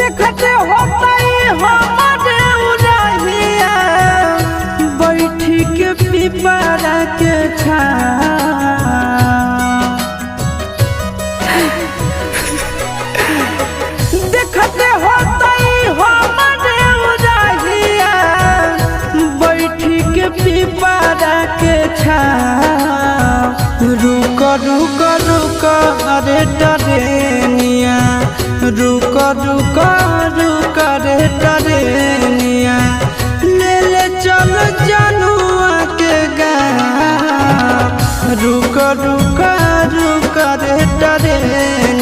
देखते होता हमारे उड़हिया बैठी के पिपरा के देखते होता हमारे उड़हिया बैठी के पिपरा के रुक रुक रुक अरे टरेनिया रुक रुक रुक रे टरेनिया ले ले चल जनुआ के गाँव रुक रुक रुक रे टरेनिया।